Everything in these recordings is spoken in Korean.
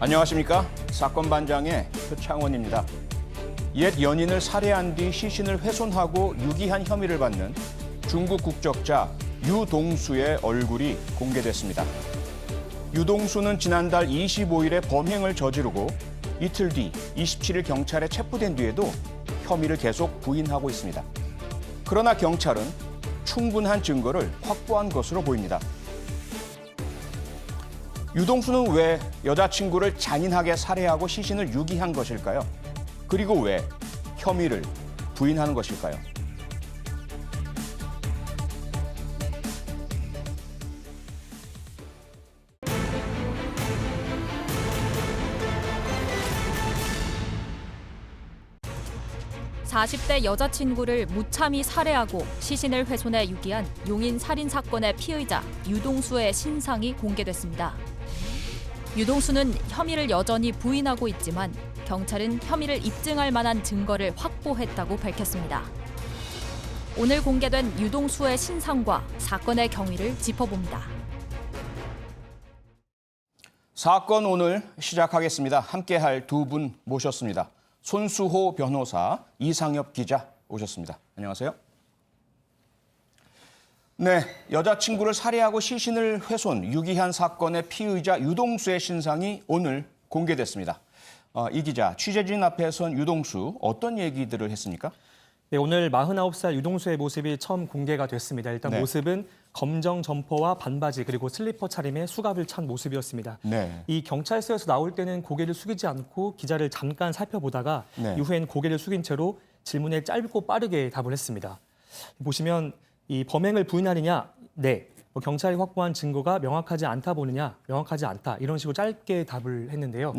안녕하십니까? 사건반장의 표창원입니다. 옛 연인을 살해한 뒤 시신을 훼손하고 유기한 혐의를 받는 중국 국적자 유동수의 얼굴이 공개됐습니다. 유동수는 지난달 25일에 범행을 저지르고 이틀 뒤 27일 경찰에 체포된 뒤에도 혐의를 계속 부인하고 있습니다. 그러나 경찰은 충분한 증거를 확보한 것으로 보입니다. 유동수는 왜 여자친구를 잔인하게 살해하고 시신을 유기한 것일까요? 그리고 왜 혐의를 부인하는 것일까요? (40대) 여자친구를 무참히 살해하고 시신을 훼손해 유기한 용인 살인 사건의 피의자 유동수의 신상이 공개됐습니다. 유동수는 혐의를 여전히 부인하고 있지만 경찰은 혐의를 입증할 만한 증거를 확보했다고 밝혔습니다. 오늘 공개된 유동수의 신상과 사건의 경위를 짚어봅니다. 사건 오늘 시작하겠습니다. 함께할 두 분 모셨습니다. 손수호 변호사, 이상엽 기자 오셨습니다. 안녕하세요. 네, 여자친구를 살해하고 시신을 훼손, 유기한 사건의 피의자 유동수의 신상이 오늘 공개됐습니다. 이 기자, 취재진 앞에 선 유동수 어떤 얘기들을 했습니까? 네, 오늘 49살 유동수의 모습이 처음 공개가 됐습니다. 일단 모습은 검정 점퍼와 반바지 그리고 슬리퍼 차림에 수갑을 찬 모습이었습니다. 이 경찰서에서 나올 때는 고개를 숙이지 않고 기자를 잠깐 살펴보다가 이후엔 고개를 숙인 채로 질문에 짧고 빠르게 답을 했습니다. 보시면 이 범행을 부인하느냐? 네. 경찰이 확보한 증거가 명확하지 않다 보느냐? 명확하지 않다. 이런 식으로 짧게 답을 했는데요.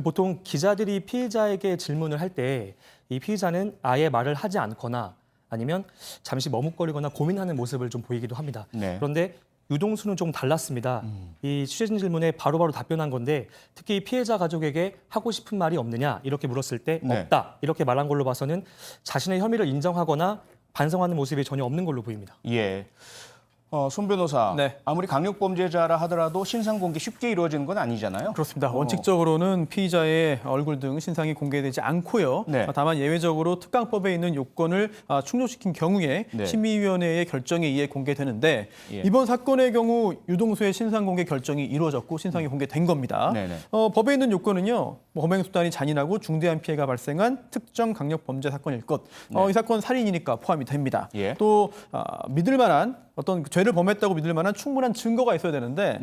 보통 기자들이 피의자에게 질문을 할 때 이 피의자는 아예 말을 하지 않거나 아니면 잠시 머뭇거리거나 고민하는 모습을 좀 보이기도 합니다. 그런데 유동수는 좀 달랐습니다. 이 취재진 질문에 바로바로 답변한 건데 특히 피해자 가족에게 하고 싶은 말이 없느냐 이렇게 물었을 때 없다 이렇게 말한 걸로 봐서는 자신의 혐의를 인정하거나 반성하는 모습이 전혀 없는 걸로 보입니다. 예. 손 변호사, 아무리 강력범죄자라 하더라도 신상 공개 쉽게 이루어지는 건 아니잖아요. 그렇습니다. 원칙적으로는 피의자의 얼굴 등 신상이 공개되지 않고요. 다만 예외적으로 특강법에 있는 요건을 충족시킨 경우에 심의위원회의 결정에 의해 공개되는데 이번 사건의 경우 유동수의 신상 공개 결정이 이루어졌고 신상이 공개된 겁니다. 법에 있는 요건은요. 범행 수단이 잔인하고 중대한 피해가 발생한 특정 강력범죄 사건일 것. 이 사건 살인이니까 포함이 됩니다. 또 믿을 만한 어떤 죄를 범했다고 믿을 만한 충분한 증거가 있어야 되는데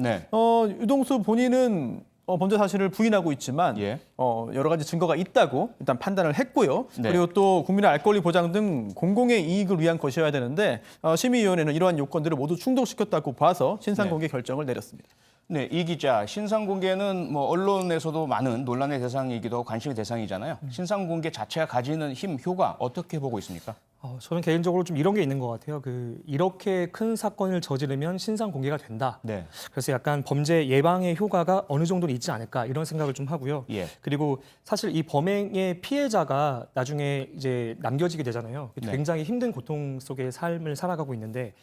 유동수 본인은 범죄 사실을 부인하고 있지만 여러 가지 증거가 있다고 일단 판단을 했고요. 그리고 또 국민의 알 권리 보장 등 공공의 이익을 위한 것이어야 되는데 심의위원회는 이러한 요건들을 모두 충족시켰다고 봐서 신상 공개 결정을 내렸습니다. 네, 이 기자, 신상 공개는 언론에서도 많은 논란의 대상이기도 하고 관심의 대상이잖아요. 신상 공개 자체가 가지는 힘, 효과 어떻게 보고 있습니까? 저는 개인적으로 좀 이런 게 있는 것 같아요. 이렇게 큰 사건을 저지르면 신상 공개가 된다. 그래서 약간 범죄 예방의 효과가 어느 정도는 있지 않을까 이런 생각을 좀 하고요. 그리고 사실 이 범행의 피해자가 나중에 이제 남겨지게 되잖아요. 굉장히 힘든 고통 속의 삶을 살아가고 있는데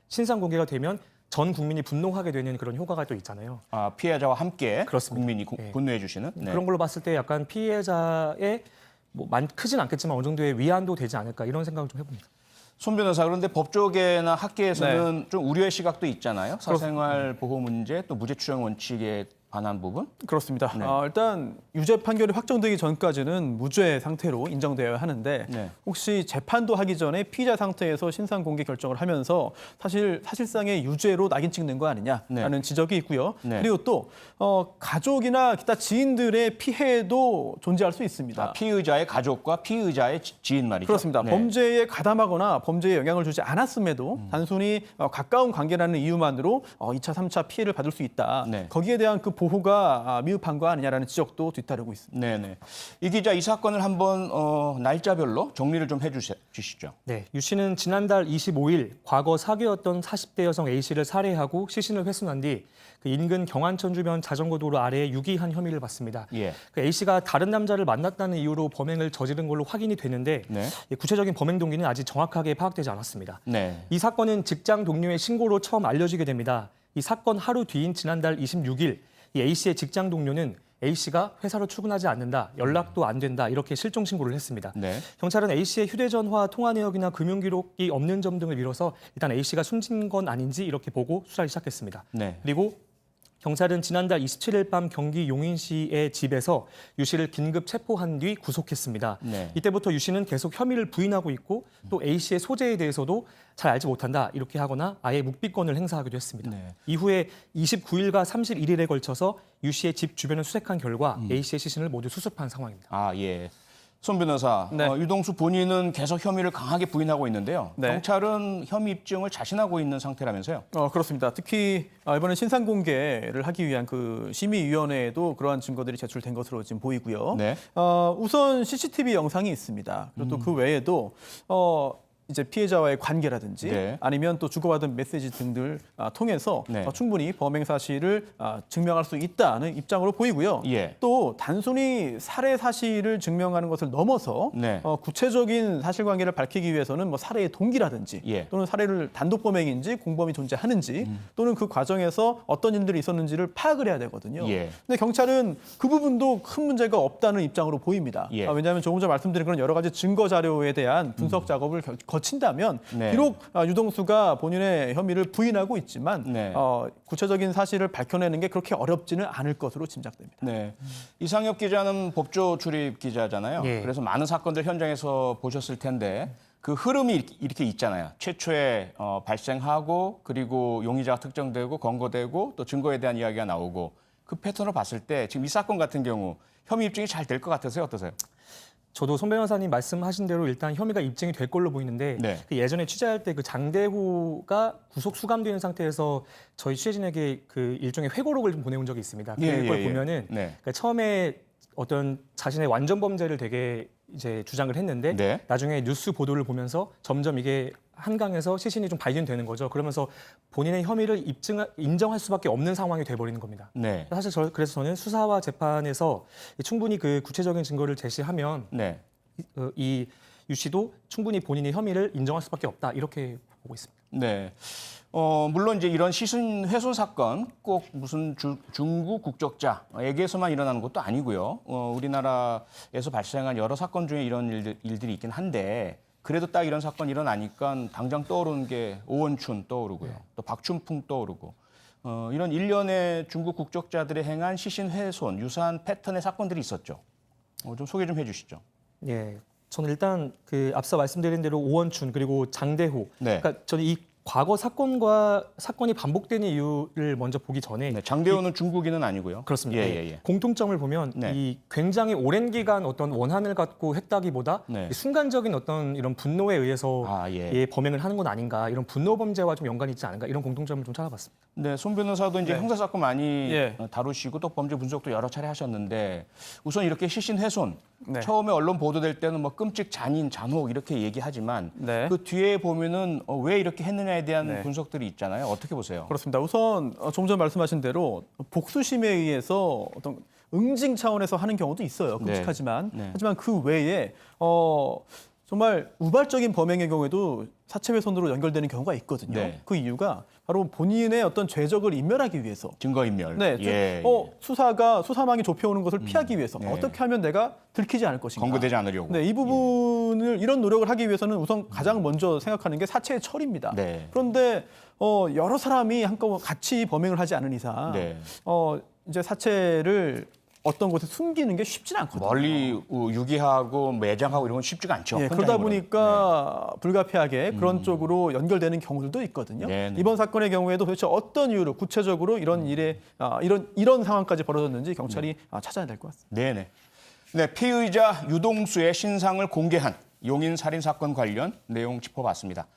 신상 공개가 되면 전 국민이 분노하게 되는 그런 효과가 또 있잖아요. 피해자와 함께 그렇습니다. 국민이 분노해 주시는? 그런 걸로 봤을 때 약간 피해자의 크진 않겠지만 어느 정도의 위안도 되지 않을까 이런 생각을 좀 해봅니다. 손 변호사, 그런데 법조계나 학계에서는 좀 우려의 시각도 있잖아요. 사생활 보호 문제, 또 무죄 추정 원칙에 관한 부분? 그렇습니다. 일단 유죄 판결이 확정되기 전까지는 무죄 상태로 인정되어야 하는데 혹시 재판도 하기 전에 피의자 상태에서 신상 공개 결정을 하면서 사실상의 유죄로 낙인 찍는 거 아니냐라는 지적이 있고요. 그리고 또 가족이나 기타 지인들의 피해도 존재할 수 있습니다. 피의자의 가족과 피의자의 지인 말이죠. 그렇습니다. 범죄에 가담하거나 범죄에 영향을 주지 않았음에도 단순히 가까운 관계라는 이유만으로 2차, 3차 피해를 받을 수 있다. 거기에 대한 그 보호가 미흡한 거 아니냐라는 지적도 뒤따르고 있습니다. 이 기자, 이 사건을 한번 날짜별로 정리를 좀 해주시죠. 유 씨는 지난달 25일 과거 사귀었던 40대 여성 A 씨를 살해하고 시신을 훼손한 뒤 인근 경안천 주변 자전거 도로 아래에 유기한 혐의를 받습니다. A 씨가 다른 남자를 만났다는 이유로 범행을 저지른 걸로 확인이 되는데 구체적인 범행 동기는 아직 정확하게 파악되지 않았습니다. 이 사건은 직장 동료의 신고로 처음 알려지게 됩니다. 이 사건 하루 뒤인 지난달 26일 이 A 씨의 직장 동료는 A 씨가 회사로 출근하지 않는다, 연락도 안 된다 이렇게 실종 신고를 했습니다. 네. 경찰은 A 씨의 휴대전화 통화 내역이나 금융 기록이 없는 점 등을 미뤄서 일단 A 씨가 숨진 건 아닌지 이렇게 보고 수사를 시작했습니다. 네. 그리고 경찰은 지난달 27일 밤 경기 용인시의 집에서 유 씨를 긴급 체포한 뒤 구속했습니다. 네. 이때부터 유 씨는 계속 혐의를 부인하고 있고 또 A 씨의 소재에 대해서도 잘 알지 못한다 이렇게 하거나 아예 묵비권을 행사하기도 했습니다. 네. 이후에 29일과 31일에 걸쳐서 유 씨의 집 주변을 수색한 결과 A 씨의 시신을 모두 수습한 상황입니다. 아, 예. 손 변호사, 네. 유동수 본인은 계속 혐의를 강하게 부인하고 있는데요. 네. 경찰은 혐의 입증을 자신하고 있는 상태라면서요? 그렇습니다. 특히 이번에 신상 공개를 하기 위한 그 심의위원회에도 그러한 증거들이 제출된 것으로 지금 보이고요. 네. 우선 CCTV 영상이 있습니다. 그리고 또 그 외에도 이제 피해자와의 관계라든지 네. 아니면 또 주고받은 메시지 등들 통해서 네. 충분히 범행 사실을 증명할 수 있다는 입장으로 보이고요. 예. 또 단순히 살해 사실을 증명하는 것을 넘어서 네. 구체적인 사실관계를 밝히기 위해서는 뭐 살해의 동기라든지 예. 또는 살해를 단독 범행인지 공범이 존재하는지 또는 그 과정에서 어떤 일들이 있었는지를 파악을 해야 되거든요. 예. 근데 경찰은 그 부분도 큰 문제가 없다는 입장으로 보입니다. 예. 왜냐하면 조금 전 말씀드린 그런 여러 가지 증거 자료에 대한 분석 작업을 거친다면 네. 비록 유동수가 본인의 혐의를 부인하고 있지만 네. 구체적인 사실을 밝혀내는 게 그렇게 어렵지는 않을 것으로 짐작됩니다. 네. 이상엽 기자는 법조 출입 기자잖아요. 예. 그래서 많은 사건들 현장에서 보셨을 텐데 그 흐름이 이렇게 있잖아요. 최초에 발생하고 그리고 용의자가 특정되고 검거되고 또 증거에 대한 이야기가 나오고 그 패턴을 봤을 때 지금 이 사건 같은 경우 혐의 입증이 잘 될 것 같으세요? 어떠세요? 저도 손 변호사님 말씀하신 대로 일단 혐의가 입증이 될 걸로 보이는데 네. 그 예전에 취재할 때 그 장대호가 구속 수감되는 상태에서 저희 취재진에게 그 일종의 회고록을 좀 보내온 적이 있습니다. 그걸 보면은 네. 그러니까 처음에 어떤 자신의 완전 범죄를 되게 이제 주장을 했는데 네. 나중에 뉴스 보도를 보면서 점점 이게 한강에서 시신이 좀 발견되는 거죠. 그러면서 본인의 혐의를 인정할 수밖에 없는 상황이 돼버리는 겁니다. 네. 사실 그래서 저는 수사와 재판에서 충분히 그 구체적인 증거를 제시하면 네. 이 유 씨도 충분히 본인의 혐의를 인정할 수밖에 없다 이렇게 보고 있습니다. 네. 물론 이제 이런 시신 훼손 사건 꼭 무슨 중국 국적자에게서만 일어나는 것도 아니고요. 우리나라에서 발생한 여러 사건 중에 이런 일들이 있긴 한데 그래도 딱 이런 사건이 일어나니까 당장 떠오르는 게 오원춘 떠오르고요. 또 박춘풍 떠오르고 이런 일련의 중국 국적자들이 행한 시신 훼손 유사한 패턴의 사건들이 있었죠. 좀 소개 좀 해주시죠. 예, 저는 일단 그 앞서 말씀드린 대로 오원춘 그리고 장대호, 네. 그러니까 저는 이 과거 사건이 반복되는 이유를 먼저 보기 전에 네, 장대호는 중국인은 아니고요. 그렇습니다. 예. 공통점을 보면 네. 이 굉장히 오랜 기간 어떤 원한을 갖고 했다기보다 네. 이 순간적인 어떤 이런 분노에 의해서 예, 범행을 하는 건 아닌가 이런 분노 범죄와 좀 연관이 있지 않은가 이런 공통점을 좀 찾아봤습니다. 네, 손 변호사도 이제 네. 형사 사건 많이 예. 다루시고 또 범죄 분석도 여러 차례 하셨는데 우선 이렇게 시신 훼손 네. 처음에 언론 보도될 때는 뭐 끔찍 잔인 잔혹 이렇게 얘기하지만 네. 그 뒤에 보면은 왜 이렇게 했느냐에 대한 네. 분석들이 있잖아요. 어떻게 보세요? 그렇습니다. 우선 조금 전 말씀하신 대로 복수심에 의해서 어떤 응징 차원에서 하는 경우도 있어요. 끔찍하지만 네. 하지만 그 외에 정말 우발적인 범행의 경우에도 사체훼손으로 연결되는 경우가 있거든요. 네. 그 이유가 바로 본인의 어떤 죄적을 인멸하기 위해서. 증거인멸. 네, 예. 수사망이 좁혀오는 것을 피하기 위해서 네. 어떻게 하면 내가 들키지 않을 것인가. 검거되지 않으려고. 네, 이 부분을 이런 노력을 하기 위해서는 우선 가장 먼저 생각하는 게 사체의 처리입니다. 네. 그런데 여러 사람이 한꺼번에 같이 범행을 하지 않은 이상 네. 이제 사체를 어떤 곳에 숨기는 게 쉽지는 않거든요. 멀리 유기하고 매장하고 이런 건 쉽지가 않죠. 예, 혼자 그러다 해보는. 보니까 불가피하게 그런 쪽으로 연결되는 경우들도 있거든요. 네네. 이번 사건의 경우에도 도대체 어떤 이유로 구체적으로 이런 일에 이런 상황까지 벌어졌는지 경찰이 찾아야 될 것 같습니다. 네네. 네, 피의자 유동수의 신상을 공개한 용인 살인 사건 관련 내용 짚어봤습니다.